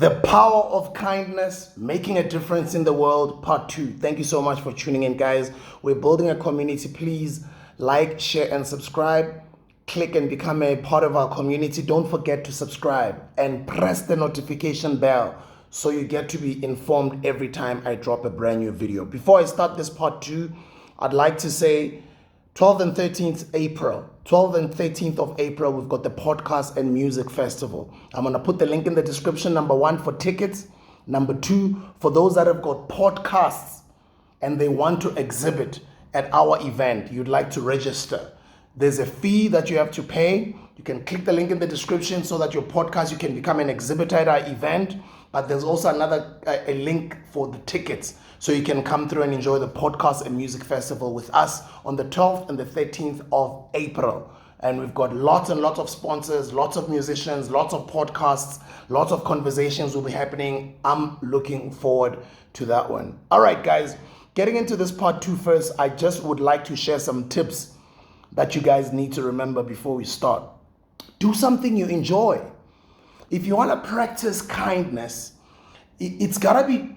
The Power of Kindness, Making a Difference in the World, Part 2. Thank you so much for tuning in, guys. We're building a community. Please like, share, and subscribe. Click and become a part of our community. Don't forget to subscribe and press the notification bell so you get to be informed every time I drop a brand new video. Before I start this Part 2, I'd like to say 12th and 13th April. 12th and 13th of April, we've got the Podcast and Music Festival. I'm going to put the link in the description. Number 1, for tickets. Number 2, for those that have got podcasts and they want to exhibit at our event, you'd like to register. There's a fee that you have to pay. You can click the link in the description so that your podcast, you can become an exhibitor at our event. But there's also a link for the tickets, so you can come through and enjoy the Podcast and Music Festival with us on the 12th and the 13th of April. And we've got lots and lots of sponsors, lots of musicians, lots of podcasts, lots of conversations will be happening. I'm looking forward to that one. All right, guys, getting into this Part 2 first, I just would like to share some tips that you guys need to remember before we start. Do something you enjoy. If you want to practice kindness, you gotta be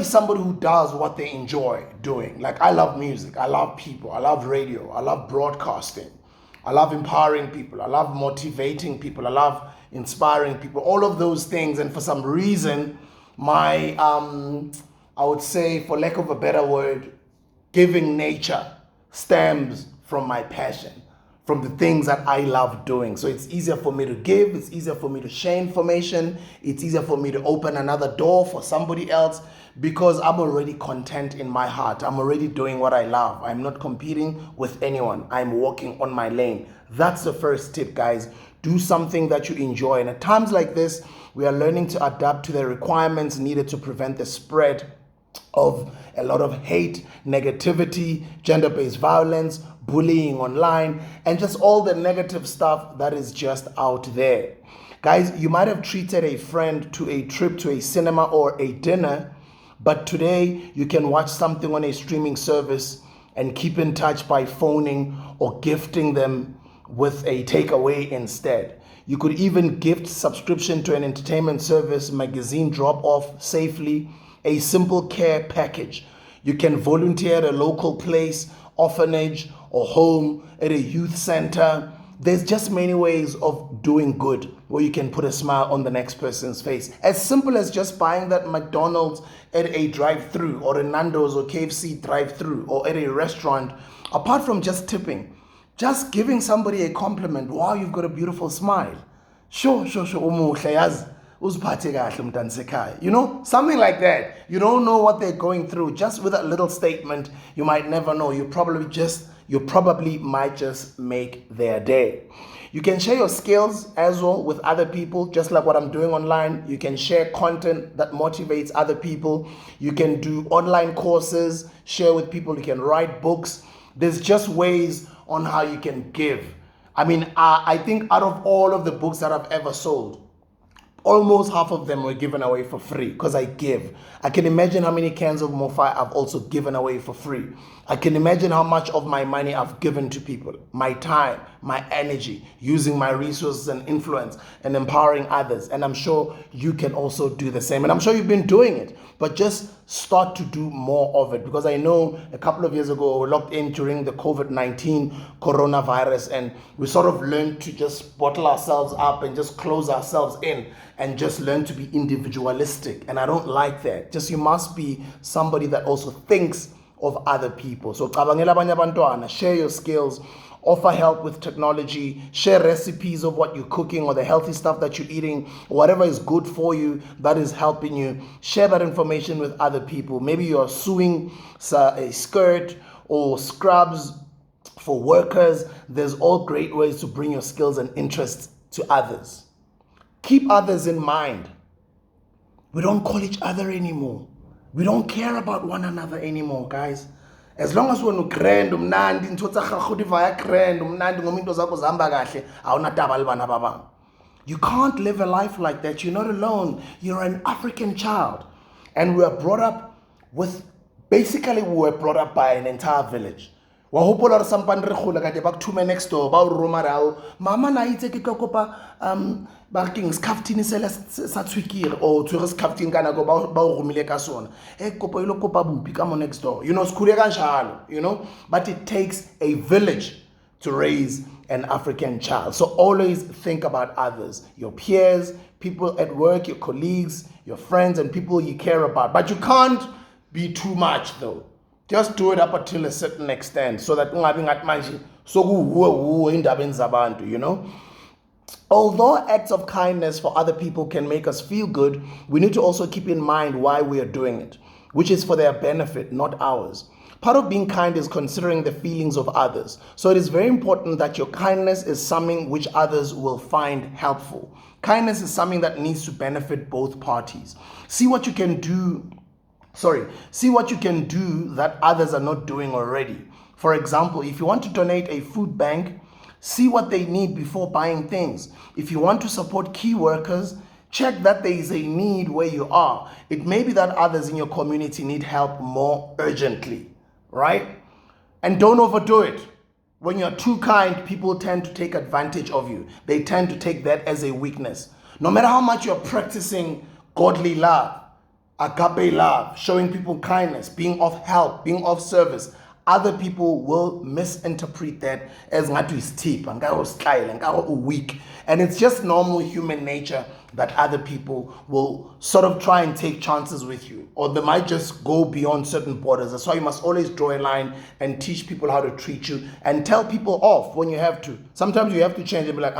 somebody who does what they enjoy doing. Like, I love music, I love people, I love radio, I love broadcasting, I love empowering people, I love motivating people, I love inspiring people, all of those things. And for some reason, my, I would say, for lack of a better word, giving nature stems from my passion, from the things that I love doing. So it's easier for me to give, it's easier for me to share information, it's easier for me to open another door for somebody else, because I'm already content in my heart. I'm already doing what I love. I'm not competing with anyone. I'm walking on my lane. That's the first tip, guys. Do something that you enjoy. And at times like this, we are learning to adapt to the requirements needed to prevent the spread of a lot of hate, negativity, gender-based violence, bullying online, and just all the negative stuff that is just out there. Guys, you might have treated a friend to a trip to a cinema or a dinner, but today you can watch something on a streaming service and keep in touch by phoning or gifting them with a takeaway instead. You could even gift subscription to an entertainment service, magazine drop-off safely, a simple care package. You can volunteer at a local place, orphanage, or home, at a youth center. There's just many ways of doing good where you can put a smile on the next person's face. As simple as just buying that McDonald's at a drive-thru, or a Nando's or KFC drive-thru, or at a restaurant. Apart from just tipping, just giving somebody a compliment. Wow, you've got a beautiful smile. Sure. You know, something like that. You don't know what they're going through. Just with that little statement, you might never know. You probably might just make their day. You can share your skills as well with other people, just like what I'm doing online. You can share content that motivates other people. You can do online courses, share with people. You can write books. There's just ways on how you can give. I mean, I think out of all of the books that I've ever sold, almost half of them were given away for free because I give. I can imagine how many cans of Mofi I've also given away for free. I can imagine how much of my money I've given to people, my time, my energy, using my resources and influence and empowering others. And I'm sure you can also do the same. And I'm sure you've been doing it, but just start to do more of it. Because I know a couple of years ago, we were locked in during the COVID-19 coronavirus, and we sort of learned to just bottle ourselves up and just close ourselves in and just learn to be individualistic. And I don't like that. Just, you must be somebody that also thinks of other people. So cabangela abanye abantwana, share your skills, offer help with technology, share recipes of what you're cooking or the healthy stuff that you're eating, whatever is good for you that is helping you. Share that information with other people. Maybe you're sewing a skirt or scrubs for workers. There's all great ways to bring your skills and interests to others. Keep others in mind. We don't call each other anymore. We don't care about one another anymore, guys. As long as we're grand, umnandi, ntotsa khagudi vaya grand, umnandi ngominto zakho zihamba kahle, awunataba le bana ba bang. You can't live a life like that. You're not alone. You're an African child. And we were brought up by an entire village. wa hopola re sampane re gola ka te ba thume next door ba o romarao mama na itse ke tlo kopa ba keng scaftini sela sa tshwikire o tshwere scaftini kana go ba o romile ka sona kopa ile kopa bupi ka mo next door, you know, skule kanjalo, you know. But it takes a village to raise an African child. So always think about others, your peers, people at work, your colleagues, your friends, and people you care about. But you can't be too much though. Just do it up until a certain extent so that you know. Although acts of kindness for other people can make us feel good, we need to also keep in mind why we are doing it, which is for their benefit, not ours. Part of being kind is considering the feelings of others. So it is very important that your kindness is something which others will find helpful. Kindness is something that needs to benefit both parties. See what you can do that others are not doing already. For example, if you want to donate a food bank, see what they need before buying things. If you want to support key workers, check that there is a need where you are. It may be that others in your community need help more urgently, right? And don't overdo it. When you're too kind, people tend to take advantage of you. They tend to take that as a weakness. No matter how much you're practicing godly love, agape love, showing people kindness, being of help, being of service, other people will misinterpret that as weak. And it's just normal human nature that other people will sort of try and take chances with you, or they might just go beyond certain borders. That's why you must always draw a line and teach people how to treat you and tell people off when you have to. Sometimes you have to change and be like,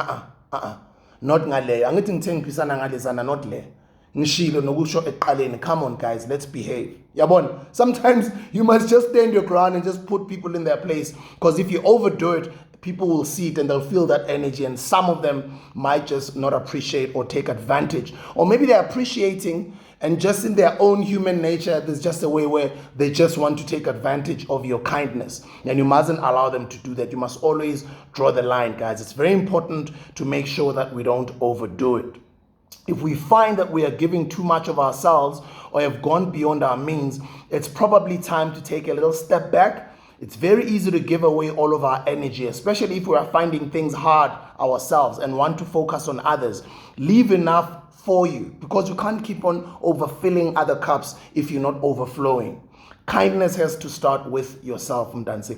not ngale. Angithi ngithenge pisana ngale sana not le. Ngishilo nokusho eqaleni, come on guys, let's behave. Yabon, sometimes you must just stand your ground and just put people in their place, because if you overdo it, people will see it and they'll feel that energy, and some of them might just not appreciate or take advantage. Or maybe they're appreciating and just in their own human nature, there's just a way where they just want to take advantage of your kindness. And you mustn't allow them to do that. You must always draw the line, guys. It's very important to make sure that we don't overdo it. If we find that we are giving too much of ourselves or have gone beyond our means, it's probably time to take a little step back. It's very easy to give away all of our energy, especially if we are finding things hard ourselves and want to focus on others. Leave enough for you, because you can't keep on overfilling other cups if you're not overflowing. Kindness has to start with yourself. Please,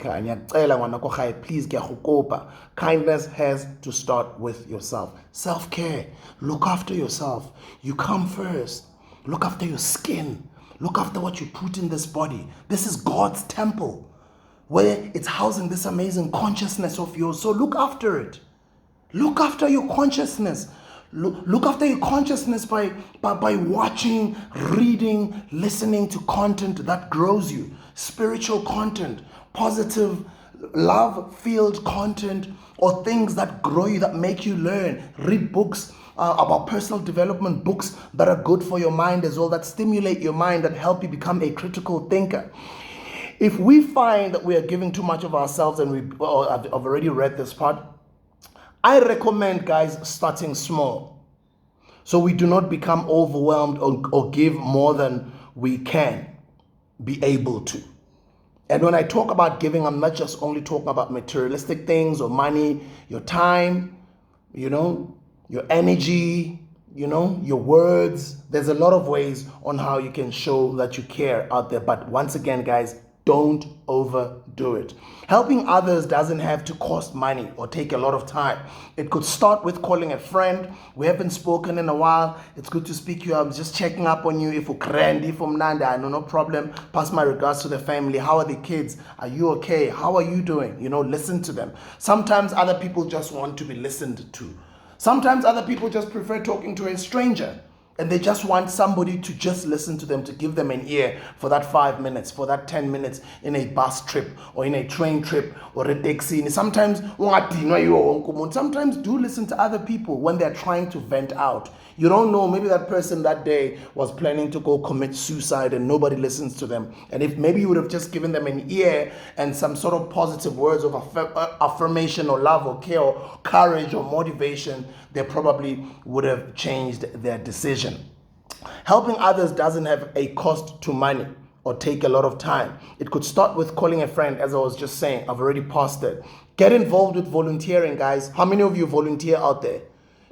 kindness has to start with yourself. Self-care. Look after yourself. You come first. Look after your skin. Look after what you put in this body. This is God's temple, where it's housing this amazing consciousness of yours. So look after it. Look after your consciousness. Look after your consciousness by watching, reading, listening to content that grows you. Spiritual content, positive, love-filled content, or things that grow you, that make you learn. Read books about personal development, books that are good for your mind as well, that stimulate your mind, that help you become a critical thinker. If we find that we are giving too much of ourselves, and I've already read this part, I recommend, guys, starting small, so we do not become overwhelmed or give more than we can be able to. And when I talk about giving, I'm not just only talking about materialistic things or money, your time, your energy, your words. There's a lot of ways on how you can show that you care out there. But once again, guys, don't overdo it. Helping others doesn't have to cost money or take a lot of time. It could start with calling a friend. We haven't spoken in a while. It's good to speak to you. I'm just checking up on you. If you're grand, if I'm Nanda, I know, no problem. Pass my regards to the family. How are the kids? Are you okay? How are you doing? Listen to them. Sometimes other people just want to be listened to. Sometimes other people just prefer talking to a stranger. And they just want somebody to just listen to them, to give them an ear for that 5 minutes, for that 10 minutes in a bus trip or in a train trip or a taxi. Sometimes do listen to other people when they're trying to vent out. You don't know, maybe that person that day was planning to go commit suicide and nobody listens to them. And if maybe you would have just given them an ear and some sort of positive words of affirmation or love or care or courage or motivation, they probably would have changed their decision. Helping others doesn't have a cost to money. or take a lot of time. It could start with calling a friend, as I was just saying. I've already passed it. Get involved with volunteering, guys. How many of you volunteer out there?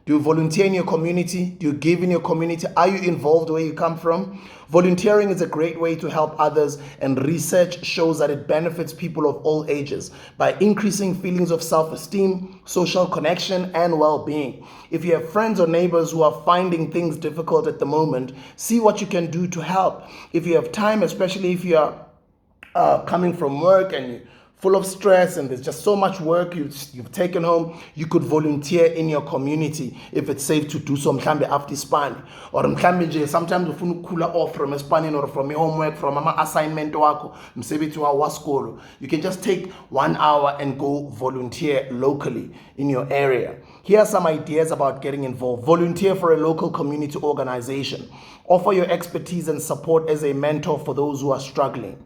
Do you volunteer in your community? Do you give in your community? Are you involved where you come from? Volunteering is a great way to help others, and research shows that it benefits people of all ages by increasing feelings of self-esteem, social connection, and well-being. If you have friends or neighbors who are finding things difficult at the moment, see what you can do to help. If you have time, especially if you are coming from work and you're full of stress and there's just so much work you've taken home, you could volunteer in your community if it's safe to do so. Mhlambe after span, or mhlambe nje sometimes ufuna ukukhula off from spanning or from your homework, from ama assignment wakho, msebenzi waskolo. You can just take 1 hour and go volunteer locally in your area. Here are some ideas about getting involved. Volunteer for a local community organization. Offer your expertise and support as a mentor for those who are struggling.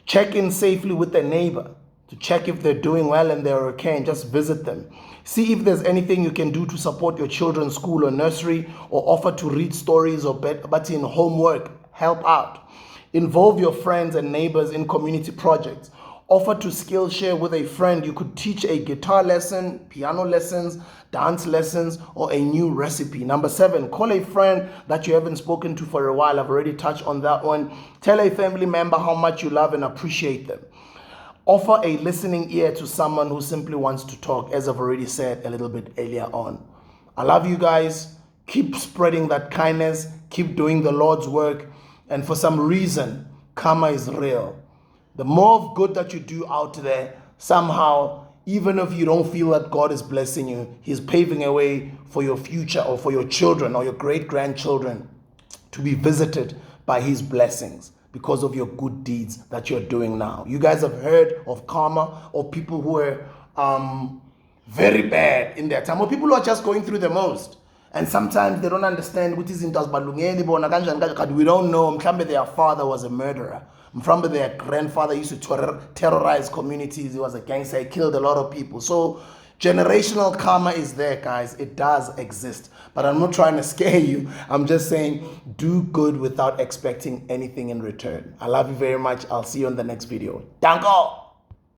Check in safely with a neighbor to check if they're doing well and they're okay, and just visit them. See if there's anything you can do to support your children's school or nursery, or offer to read stories or but in homework. Help out. Involve your friends and neighbors in community projects. Offer to skill share with a friend. You could teach a guitar lesson, piano lessons, dance lessons, or a new recipe. Number 7, call a friend that you haven't spoken to for a while. I've already touched on that one. Tell a family member how much you love and appreciate them. Offer a listening ear to someone who simply wants to talk, as I've already said a little bit earlier on. I love you guys. Keep spreading that kindness. Keep doing the Lord's work. And for some reason, karma is real. The more of good that you do out there, somehow, even if you don't feel that God is blessing you, He's paving a way for your future, or for your children or your great-grandchildren to be visited by His blessings because of your good deeds that you're doing now. You guys have heard of karma, or people who are very bad in their time, or people who are just going through the most. And sometimes they don't understand what is in Tasbalungeli. We don't know. Mhlambe their father was a murderer. Mhlambe their grandfather used to terrorize communities. He was a gangster. He killed a lot of people. So generational karma is there, guys. It does exist. But I'm not trying to scare you. I'm just saying, do good without expecting anything in return. I love you very much. I'll see you on the next video. Danko!